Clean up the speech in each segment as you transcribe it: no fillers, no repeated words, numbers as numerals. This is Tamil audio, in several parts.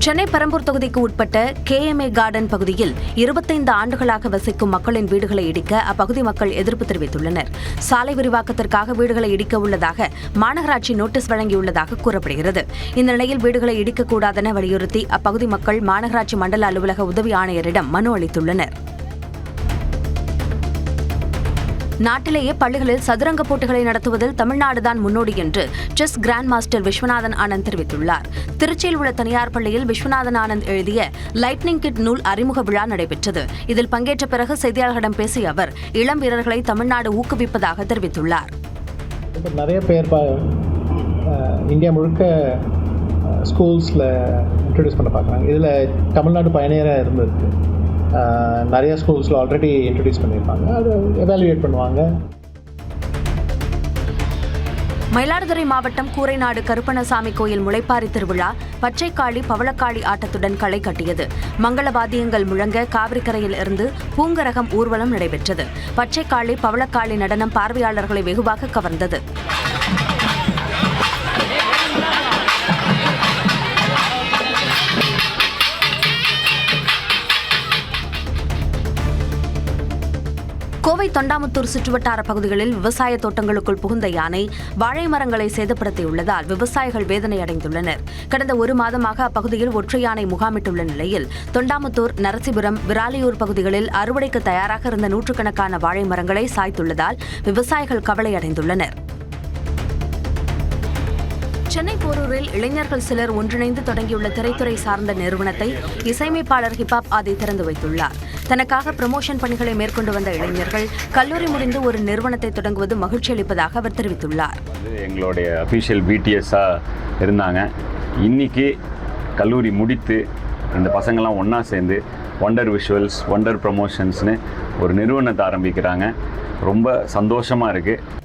சென்னை பெரம்பூர் தொகுதிக்கு உட்பட்ட KMA கார்டன் பகுதியில் 25 ஆண்டுகளாக வசிக்கும் மக்களின் வீடுகளை இடிக்க அப்பகுதி மக்கள் எதிர்ப்பு தெரிவித்துள்ளனர். சாலை விரிவாக்கத்திற்காக வீடுகளை இடிக்க உள்ளதாக மாநகராட்சி நோட்டீஸ் வழங்கியுள்ளதாக கூறப்படுகிறது. இந்த நிலையில் வீடுகளை இடிக்கக்கூடாதென வலியுறுத்தி அப்பகுதி மக்கள் மாநகராட்சி மண்டல அலுவலக உதவி ஆணையரிடம் மனு அளித்துள்ளனர். நாட்டிலேயே பள்ளிகளில் சதுரங்க போட்டிகளை நடத்துவதில் தமிழ்நாடுதான் முன்னோடி என்று chess grandmaster Viswanathan Anand தெரிவித்துள்ளார். திருச்சியில் உள்ள தனியார் பள்ளியில் விஸ்வநாதன் ஆனந்த் எழுதிய லைட்னிங் கிட் நூல் அறிமுக விழா நடைபெற்றது. இதில் பங்கேற்ற பிறகு செய்தியாளர்களிடம் பேசிய அவர் இளம் வீரர்களை தமிழ்நாடு ஊக்குவிப்பதாக தெரிவித்துள்ளார். நிறைய பேர் இந்தியா முழுக்க ஸ்கூல்ஸில் இன்ட்ரடியூஸ் பண்ண பார்க்குறாங்க. இதில் தமிழ்நாடு பயணியராக இருந்திருக்கு. நிறைய ஸ்கூல்ஸில் ஆல்ரெடி இன்ட்ரடியூஸ் பண்ணியிருப்பாங்க. அதை எவாலுவேட் பண்ணுவாங்க. மயிலாடுதுறை மாவட்டம் கூரைநாடு கருப்பணசாமி கோயில் முளைப்பாரி திருவிழா பச்சைக்காளி பவளக்காளி ஆட்டத்துடன் களை கட்டியது. மங்கள வாத்தியங்கள் முழங்க காவிரிக்கரையில் இருந்து பூங்கரகம் ஊர்வலம் நடைபெற்றது. பச்சைக்காளி பவளக்காளி நடனம் பார்வையாளர்களை வெகுவாக கவர்ந்தது. கோவை தொண்டாமுத்தூர் சுற்றுவட்டார பகுதிகளில் விவசாய தோட்டங்களுக்குள் புகுந்த யானை வாழை மரங்களை சேதப்படுத்தியுள்ளதால் விவசாயிகள் வேதனை அடைந்துள்ளனர். கடந்த ஒரு மாதமாக அப்பகுதியில் ஒற்றை யானை முகாமிட்டுள்ள நிலையில் தொண்டாமுத்தூர், நரசிபுரம், விராலியூர் பகுதிகளில் அறுவடைக்கு தயாராக இருந்த நூற்றுக்கணக்கான வாழை மரங்களை சாய்த்துள்ளதால் விவசாயிகள் கவலை அடைந்துள்ளனர். சென்னை போரூரில் இளைஞர்கள் சிலர் ஒன்றிணைந்து தொடங்கியுள்ள திரைத்துறை சார்ந்த நிறுவனத்தை இசையமைப்பாளர் ஹிப்ஹாப் ஆதி திறந்து வைத்துள்ளார். தனக்காக ப்ரமோஷன் பணிகளை மேற்கொண்டு வந்த இளைஞர்கள் கல்லூரி முடிந்து ஒரு நிறுவனத்தை தொடங்குவது மகிழ்ச்சி அளிப்பதாக அவர் தெரிவித்துள்ளார். எங்களுடைய அஃபீஷியல் BTS-ஆக இருந்தாங்க. இன்னைக்கு கல்லூரி முடித்து இந்த பசங்கள்லாம் ஒன்றா சேர்ந்து ஒண்டர் விஷுவல்ஸ், ஒண்டர் ப்ரமோஷன்ஸ்னு ஒரு நிறுவனத்தை ஆரம்பிக்கிறாங்க. ரொம்ப சந்தோஷமாக இருக்குது.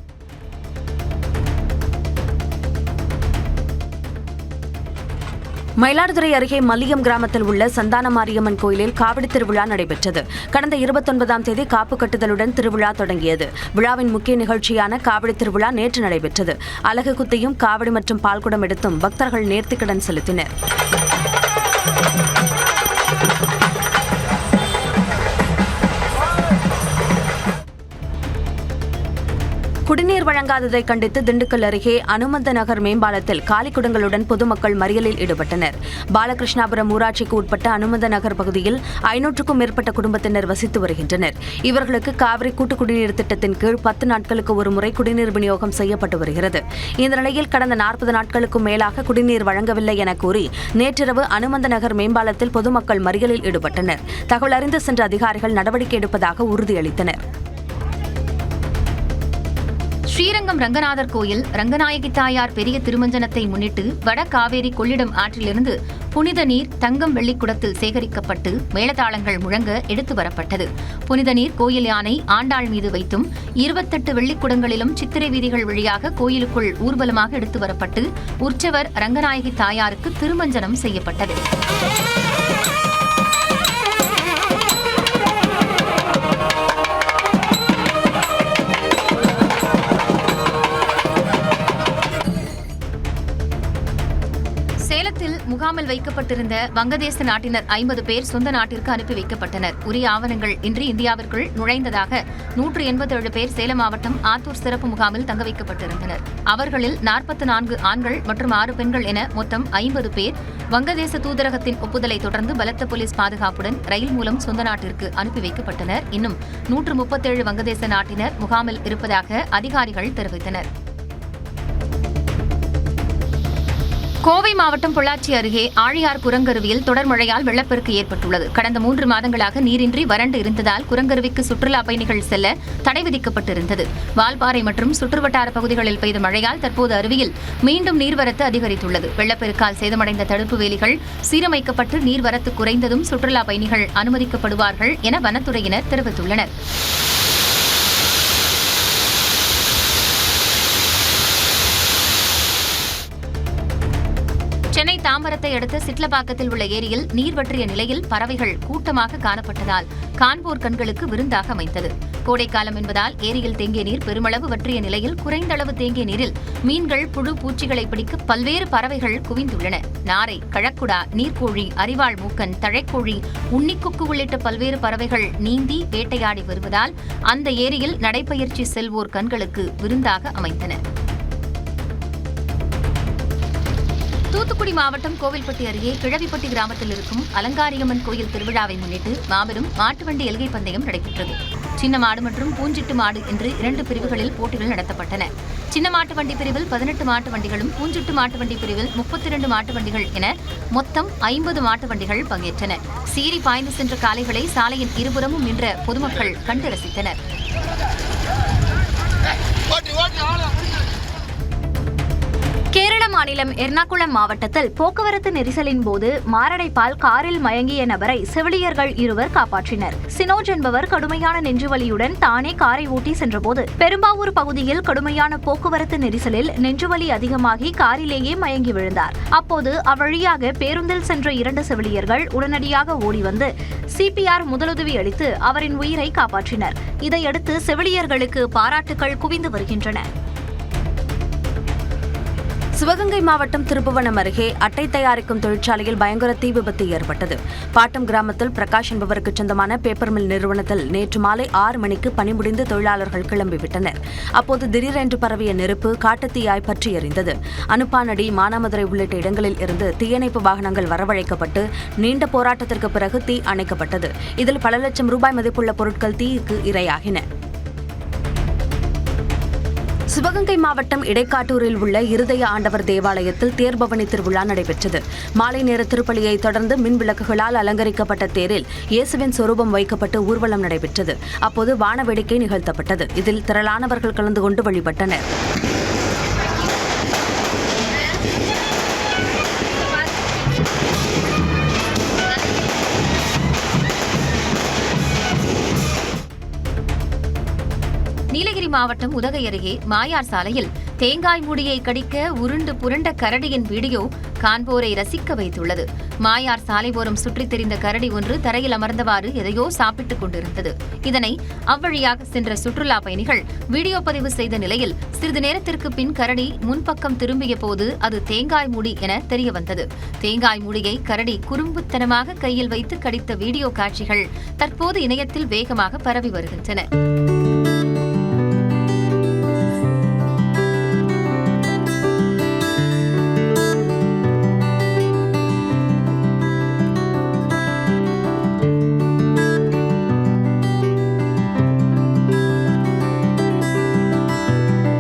மயிலாடுதுறை அருகே மல்லியம் கிராமத்தில் உள்ள சந்தான மாரியம்மன் கோயிலில் காவடி திருவிழா நடைபெற்றது. கடந்த 29ஆம் தேதி காப்பு கட்டுதலுடன் திருவிழா தொடங்கியது. விழாவின் முக்கிய நிகழ்ச்சியான காவடி திருவிழா நேற்று நடைபெற்றது. அலகு குத்தியும் காவடி மற்றும் பால்குடம் எடுத்தும் பக்தர்கள் நேர்த்திக்கடன் செலுத்தினர். குடிநீர் வழங்காததை கண்டித்து திண்டுக்கல் அருகே அனுமந்த நகர் மேம்பாலத்தில் காலிக்குடங்களுடன் பொதுமக்கள் மறியலில் ஈடுபட்டனர். பாலகிருஷ்ணாபுரம் ஊராட்சிக்கு உட்பட்ட அனுமந்த நகர் பகுதியில் 500க்கும் மேற்பட்ட குடும்பத்தினர் வசித்து வருகின்றனர். இவர்களுக்கு காவிரி கூட்டு குடிநீர் திட்டத்தின் கீழ் 10 நாட்களுக்கு ஒருமுறை குடிநீர் விநியோகம் செய்யப்பட்டு வருகிறது. இந்த நிலையில் கடந்த 40 நாட்களுக்கும் மேலாக குடிநீர் வழங்கவில்லை என கூறி நேற்றிரவு அனுமந்த நகர் மேம்பாலத்தில் பொதுமக்கள் மறியலில் ஈடுபட்டனர். தகவல் அறிந்து சென்ற அதிகாரிகள் நடவடிக்கை எடுப்பதாக உறுதியளித்தனர். ஸ்ரீரங்கம் ரங்கநாதர் கோயில் ரங்கநாயகி தாயார் பெரிய திருமஞ்சனத்தை முன்னிட்டு வட காவேரி கொள்ளிடம் ஆற்றிலிருந்து புனித நீர் தங்கம் வெள்ளிக்குடத்தில் சேகரிக்கப்பட்டு மேளதாளங்கள் முழங்க எடுத்து வரப்பட்டது. புனித நீர் கோயில் யானை ஆண்டாள் மீது வைத்தும் 28 வெள்ளிக்குடங்களிலும் சித்திரை வீதிகள் வழியாக கோயிலுக்குள் ஊர்வலமாக எடுத்து வரப்பட்டு உற்சவர் ரங்கநாயகி தாயாருக்கு திருமஞ்சனம் செய்யப்பட்டது. சேலத்தில் முகாமில் வைக்கப்பட்டிருந்த வங்கதேச நாட்டினர் 50 பேர் சொந்த நாட்டிற்கு அனுப்பி வைக்கப்பட்டனர். உரிய ஆவணங்கள் இன்றி இந்தியாவிற்குள் நுழைந்ததாக 187 பேர் சேலம் மாவட்டம் ஆத்தூர் சிறப்பு முகாமில் தங்க வைக்கப்பட்டிருந்தனர். அவர்களில் 44 ஆண்கள் மற்றும் 6 பெண்கள் என மொத்தம் 50 பேர் வங்கதேச தூதரகத்தின் ஒப்புதலை தொடர்ந்து பலத்த போலீஸ் பாதுகாப்புடன் ரயில் மூலம் சொந்த நாட்டிற்கு அனுப்பி வைக்கப்பட்டனர். இன்னும் 137 வங்கதேச நாட்டினர் முகாமில் இருப்பதாக அதிகாரிகள் தெரிவித்தனர். கோவை மாவட்டம் பொள்ளாச்சி அருகே ஆழியார் குரங்கருவியில் தொடர் மழையால் வெள்ளப்பெருக்கு ஏற்பட்டுள்ளது. கடந்த 3 மாதங்களாக நீரின்றி வறண்டு இருந்ததால் குரங்கருவிக்கு சுற்றுலா பயணிகள் செல்ல தடை விதிக்கப்பட்டிருந்தது. வால்பாறை மற்றும் சுற்றுவட்டார பகுதிகளில் பெய்த மழையால் தற்போது அருவியில் மீண்டும் நீர்வரத்து அதிகரித்துள்ளது. வெள்ளப்பெருக்கால் சேதமடைந்த தடுப்பு வேலிகள் சீரமைக்கப்பட்டு நீர்வரத்து குறைந்ததும் சுற்றுலா பயணிகள் அனுமதிக்கப்படுவார்கள் என வனத்துறையினர் தெரிவித்துள்ளனர். சென்னை தாம்பரத்தை அடுத்த சிட்லப்பாக்கத்தில் உள்ள ஏரியில் நீர் வற்றிய நிலையில் பறவைகள் கூட்டமாக காணப்பட்டதால் காண்போர் கண்களுக்கு விருந்தாக அமைந்தது. கோடைக்காலம் என்பதால் ஏரியில் தேங்கிய நீர் பெருமளவு வற்றிய நிலையில் குறைந்த அளவு தேங்கிய நீரில் மீன்கள், புழு, பூச்சிகளை பிடிக்க பல்வேறு பறவைகள் குவிந்துள்ளன. நாரை, கழக்குடா, நீர்க்கோழி, அரிவாள் மூக்கன், தழைக்கோழி, உன்னிக்குக்கு உள்ளிட்ட பல்வேறு பறவைகள் நீந்தி வேட்டையாடி வருவதால் அந்த ஏரியில் நடைபயிற்சி செல்வோர் கண்களுக்கு விருந்தாக அமைந்தன. தூத்துக்குடி மாவட்டம் கோவில்பட்டி அருகே கிழவிப்பட்டி கிராமத்தில் இருக்கும் அலங்காரியம்மன் கோயில் திருவிழாவை முன்னிட்டு மாபெரும் மாட்டுவண்டி எல்கை பந்தயம் நடைபெற்றது. சின்ன மாடு மற்றும் பூஞ்சிட்டு மாடு என்று 2 பிரிவுகளில் போட்டிகள் நடத்தப்பட்டன. சின்ன மாட்டு வண்டி பிரிவில் 18 மாட்டு வண்டிகளும், பூஞ்சிட்டு மாட்டு வண்டி பிரிவில் 32 மாட்டு வண்டிகள் என மொத்தம் 50 மாட்டு வண்டிகள் பங்கேற்றன. சீறி பாய்ந்து சென்ற காளைகளை சாலையின் இருபுறமும் நின்ற பொதுமக்கள் கண்டு ரசித்தனர். கேரள மாநிலம் எர்ணாகுளம் மாவட்டத்தில் போக்குவரத்து நெரிசலின் போது மாரடைப்பால் காரில் மயங்கிய நபரை செவிலியர்கள் 2 காப்பாற்றினர். சினோஜ் என்பவர் கடுமையான நெஞ்சுவலியுடன் தானே காரை ஓட்டி சென்றபோது பெரும்பாவூர் பகுதியில் கடுமையான போக்குவரத்து நெரிசலில் நெஞ்சுவலி அதிகமாகி காரிலேயே மயங்கி விழுந்தார். அப்போது அவ்வழியாக பேருந்தில் சென்ற 2 செவிலியர்கள் உடனடியாக ஓடி வந்து CPR முதலுதவி அளித்து அவரின் உயிரை காப்பாற்றினர். இதையடுத்து செவிலியர்களுக்கு பாராட்டுகள் குவிந்து வருகின்றன. சிவகங்கை மாவட்டம் திருப்புவனம் அருகே அட்டை தயாரிக்கும் தொழிற்சாலையில் பயங்கர தீ விபத்து ஏற்பட்டது. பாட்டம் கிராமத்தில் பிரகாஷ் என்பவருக்கு சொந்தமான பேப்பர் மில் நிறுவனத்தில் நேற்று மாலை 6 மணிக்கு பணி முடிந்து தொழிலாளர்கள் கிளம்பிவிட்டனர். அப்போது திடீரென்று பரவிய நெருப்பு காட்டுத்தீயாய் பற்றி எரிந்தது. அனுப்பானடி, மானாமதுரை உள்ளிட்ட இடங்களில் இருந்து தீயணைப்பு வாகனங்கள் வரவழைக்கப்பட்டு நீண்ட போராட்டத்திற்கு பிறகு தீ அணைக்கப்பட்டது. இதில் பல லட்சம் ரூபாய் மதிப்புள்ள பொருட்கள் தீக்கு இரையாகின. சிவகங்கை மாவட்டம் இடைக்காட்டூரில் உள்ள இருதய ஆண்டவர் தேவாலயத்தில் தேர்பவனி திருவிழா நடைபெற்றது. மாலை நேர திருப்பலியை தொடர்ந்து மின் விளக்குகளால் அலங்கரிக்கப்பட்ட தேரில் இயேசுவின் சொரூபம் வைக்கப்பட்டு ஊர்வலம் நடைபெற்றது. அப்போது வான வேடிக்கை நிகழ்த்தப்பட்டது. இதில் திரளானவர்கள் கலந்து கொண்டு வழிபட்டனர். நீலகிரி மாவட்டம் உதகை அருகே மாயார் சாலையில் தேங்காய் மூடியை கடிக்க உருண்டு புரண்ட கரடியின் வீடியோ காண்போரை ரசிக்க வைத்துள்ளது. மாயார் சாலை ஓரம் சுற்றித் திரிந்த கரடி ஒன்று தரையில் அமர்ந்தவாறு எதையோ சாப்பிட்டுக் கொண்டிருந்தது. இதனை அவ்வழியாக சென்ற சுற்றுலா பயணிகள் வீடியோ பதிவு செய்த நிலையில் சிறிது நேரத்திற்கு பின் கரடி முன்பக்கம் திரும்பிய போது அது தேங்காய் மூடி என தெரியவந்தது. தேங்காய் மூடியை கரடி குறும்புத்தனமாக கையில் வைத்து கடித்த வீடியோ காட்சிகள் தற்போது இணையத்தில் வேகமாக பரவி வருகின்றன.